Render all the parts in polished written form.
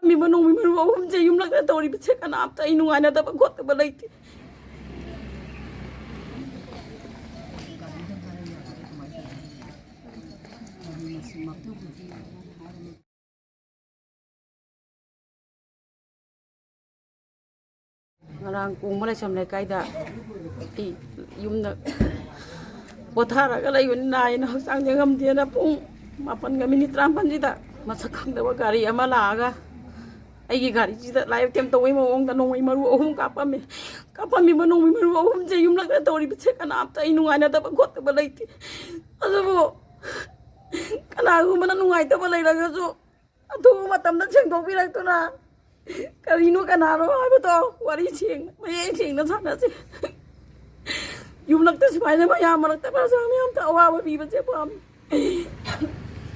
kapammi manong mi maru ahum je yumlakta tori biche kana apta inu ana taba khot ba laiti ngarang Kongba Laishram Leikai da yumda potharaga laibani naina haksang ngamde na pung 8:30 sida sakhangdaba Gari ama laga aigi Gari sida live tem tawai mawong da Nongmei maru ahum kapammi manong mi maru ahum je yumlakta tori biche kana apta inu ana taba khot ba laiti adubu kana gu mana nungai taba lairaga so adu matamda chengdok birakuna karino kanaro haibto wari cheng mai cheng na sana se yumlakta sipai na mayam marakta ba sa mayam ta awa bi ba che pam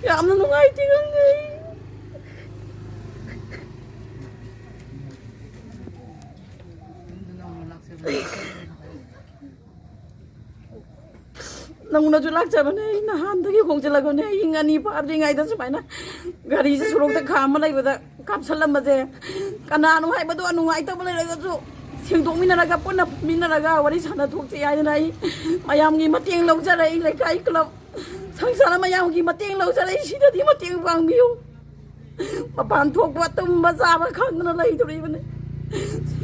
yam na nungai ti ngai nanguna julak jabane na han dagi khongjalago ne ingani pardi ngai da sipai na Gari se surok ta khama lai bada kapsanlambagi kana nu hai badu anu ngai ta balai ga su singdok minaraga ponna minaraga wari sana thokti ai nai mayam gi mateng lawjarai Leikai club sangsara mayam gi mateng lawjarai sida di mateng pangbiu mapan thok wa tum baza ba khangduna lai thori bane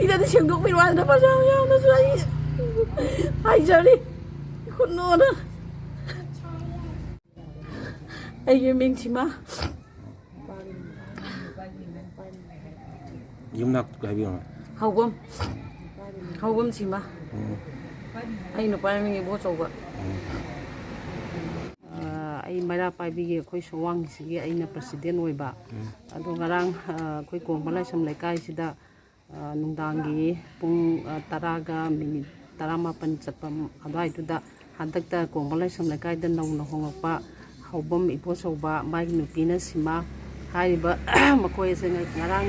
sida di singdok mi wa na baza ya na sai ai jari khunno na ai ming Seema yumlakta hai biyo Haobam Seema ai no pa mi bo choba ai Meira Paibi khoi sowang sigi aina president oiba ado ngarang khoi Kongba Laishram Leikai sida nungdangi pung 10 minute 18 chapam adai tu da handakta Kongba Laishram Leikai da nong hongpa Haobam ipo soba mai nupina Seema haiba makoi se ngarang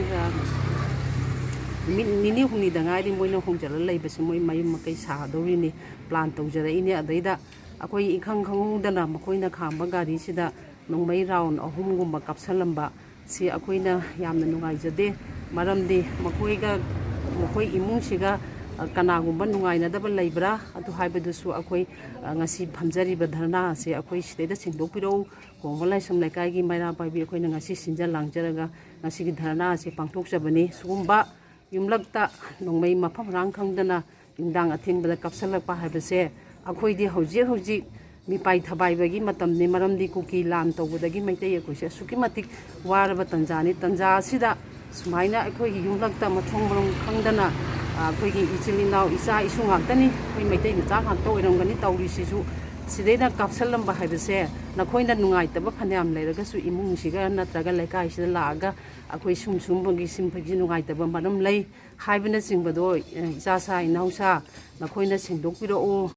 nini huni da ngai moina hongjala leibase moi mayum makai sa dorini plan tawjara ini adaida akoi ikhang khangudana makoina khamba Gari sida Nongmei round ahum gumba kapsanlamba si akoina yamna nungai jade maramdi makoi imung siga kana gumba nungai na da leibra atu haibadu su akoi ngasi phamjari ba dharna se akoi sideda singdok piro Kongba Laishram Leikai gi Meira Paibi akoina ngasi sinja langjaraga ngasi gi dharna se pangthok jabani sugumba yumlakta Nongmei mifam khamduna numidang athingba kapsanlakpa haibase akhoi di hojik mipai thabai bagi matam ne maramdi kuki lan tawdagi maitai akhoi se suki matik waraba tanjani tanja sida sumaina akhoi yumlakta mathong marong khangdana akhoi gi ichilinau isa isu ngaktani khoi maitai na chang han to irangani tawri sisu sideina kapsanlamba haibase nakhoina nungai taba phaneam leiraga su imung siga natraga Leikai sida laga akhoi sumsumbagi simphagi nungai taba maram lei haibana singbado isa sa inausa nakhoina singdok piro